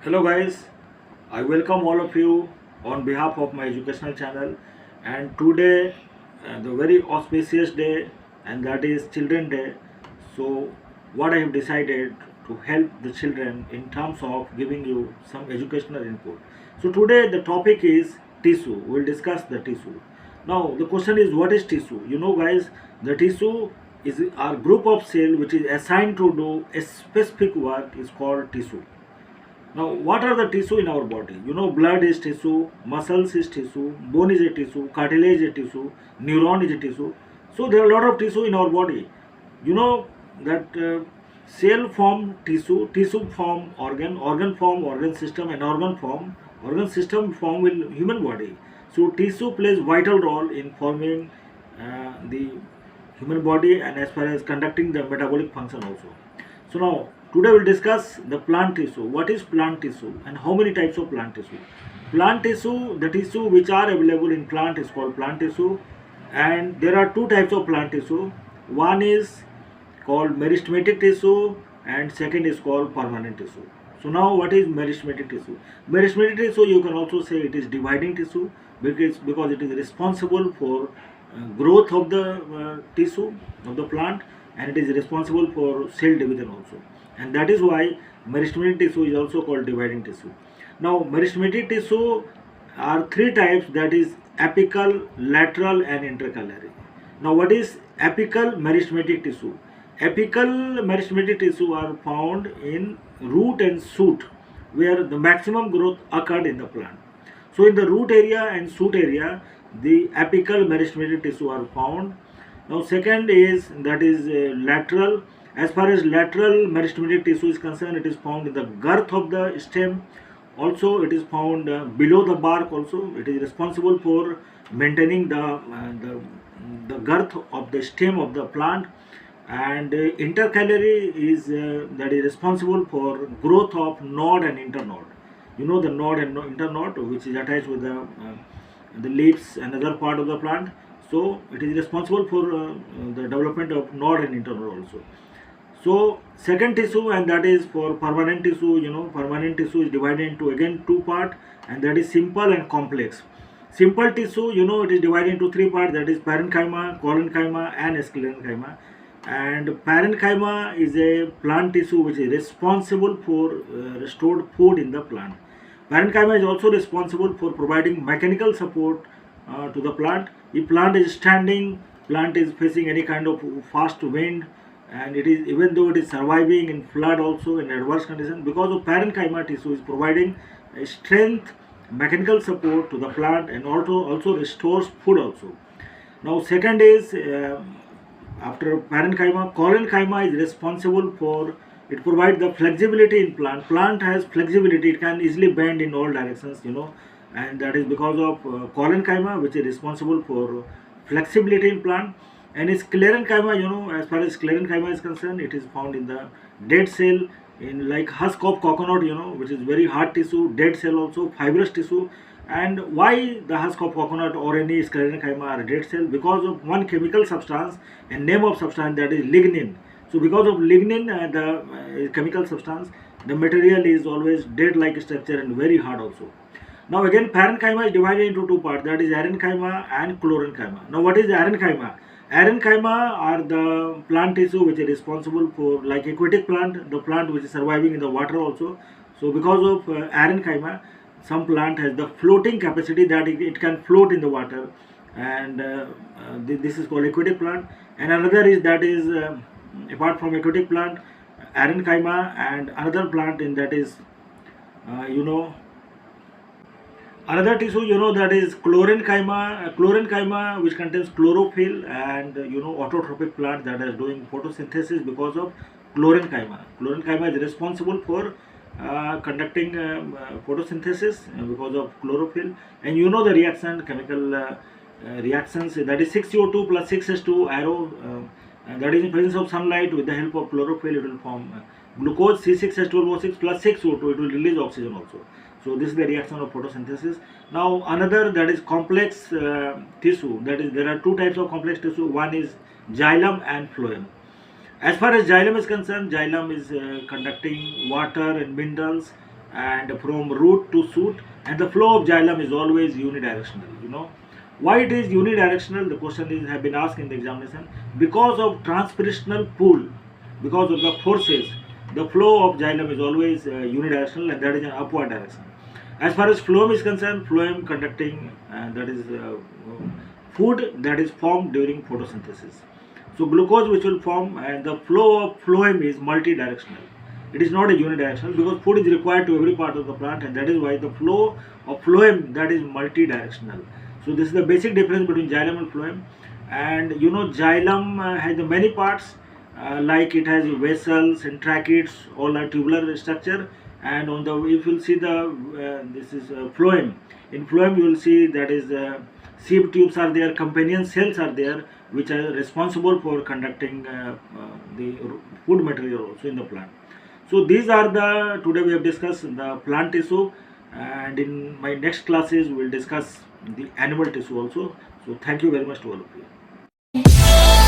Hello guys, I welcome all of you on behalf of my educational channel, and today the very auspicious day, and that is Children Day. So what I have decided to help the children in terms of giving you some educational input. So today the topic is tissue. We'll discuss the tissue. Now the question is, what is tissue? You know guys, the tissue is our group of cell which is assigned to do a specific work is called tissue. Now, what are the tissue in our body? You know, blood is tissue, muscles is tissue, bone is a tissue, cartilage is a tissue, neuron is a tissue. So there are a lot of tissue in our body. You know that cell form tissue, tissue form organ form organ system, and organ system form will human body. So tissue plays vital role in forming the human body and as far as conducting the metabolic function also. So now today we'll discuss the plant tissue. What is plant tissue and how many types of plant tissue? Plant tissue, the tissue which are available in plant is called plant tissue, and there are two types of plant tissue. One is called meristematic tissue and second is called permanent tissue. So now what is meristematic tissue? Meristematic tissue, you can also say it is dividing tissue because it is responsible for growth of the tissue of the plant, and it is responsible for cell division also, and that is why meristematic tissue is also called dividing tissue. Now meristematic tissue are three types, that is apical, lateral and intercalary. Now what is apical meristematic tissue? Apical meristematic tissue are found in root and shoot where the maximum growth occurred in the plant. So in the root area and shoot area, the apical meristematic tissue are found. Now second is that is lateral. As far as lateral meristematic tissue is concerned, it is found in the girth of the stem. Also it is found below the bark also. It is responsible for maintaining the girth of the stem of the plant, and intercalary is that is responsible for growth of node and internode. You know the node and internode which is attached with the leaves and other part of the plant. So it is responsible for the development of node and internode also. So second tissue, and that is for permanent tissue. You know, permanent tissue is divided into again two part, and that is simple and complex. Simple tissue, you know, it is divided into three parts, that is parenchyma, collenchyma and sclerenchyma. And parenchyma is a plant tissue which is responsible for stored food in the plant. Parenchyma is also responsible for providing mechanical support to the plant. If plant is standing, plant is facing any kind of fast wind, and it is, even though it is surviving in flood also in adverse condition, because of parenchyma tissue is providing a strength, mechanical support to the plant, and also restores food also. Now second is after parenchyma, collenchyma is responsible for, it provides the flexibility in plant. Plant has flexibility, it can easily bend in all directions, you know, and that is because of collenchyma which is responsible for flexibility in plant. And sclerenchyma, you know, as far as sclerenchyma is concerned, it is found in the dead cell, in like husk of coconut, you know, which is very hard tissue, dead cell also, fibrous tissue. And why the husk of coconut or any sclerenchyma are dead cell? Because of one chemical substance, and name of substance, that is lignin. So because of lignin, the chemical substance, the material is always dead like structure and very hard also. Now again parenchyma is divided into two parts, that is arenchyma and chlorenchyma. Now what is arenchyma? Arenchyma are the plant tissue which is responsible for, like aquatic plant, the plant which is surviving in the water also. So because of arenchyma, some plant has the floating capacity, that it can float in the water, and this is called aquatic plant. And another is, that is apart from aquatic plant, arenchyma, and another plant in that is you know, another tissue, you know, that is chlorenchyma. Chlorenchyma which contains chlorophyll, and you know, autotrophic plant that is doing photosynthesis because of chlorenchyma. Chlorenchyma is responsible for conducting photosynthesis because of chlorophyll. And you know the reaction, chemical reactions, that is 6CO2 plus 6H2 arrow, and that is in presence of sunlight. With the help of chlorophyll, it will form glucose, C6H12O6 plus 6O2, it will release oxygen also. So this is the reaction of photosynthesis. Now another, that is complex tissue, that is there are two types of complex tissue. One is xylem and phloem. As far as xylem is concerned, xylem is conducting water and minerals, and from root to shoot, and the flow of xylem is always unidirectional. Why it is unidirectional? The question is have been asked in the examination. Because of transpirational pull, because of the forces, the flow of xylem is always unidirectional, and that is an upward direction. As far as phloem is concerned, phloem conducting, that is food that is formed during photosynthesis. So glucose which will form, and the flow of phloem is multidirectional. It is not a unidirectional, because food is required to every part of the plant, and that is why the flow of phloem, that is multidirectional. So this is the basic difference between xylem and phloem. And xylem has many parts, like it has vessels and tracheids, all are tubular structure. And on the, if you will see the this is phloem. In phloem you will see that is sieve tubes are there, companion cells are there, which are responsible for conducting the food material also in the plant. So these are the, today we have discussed the plant tissue, and in my next classes we will discuss the animal tissue also. So thank you very much to all of you.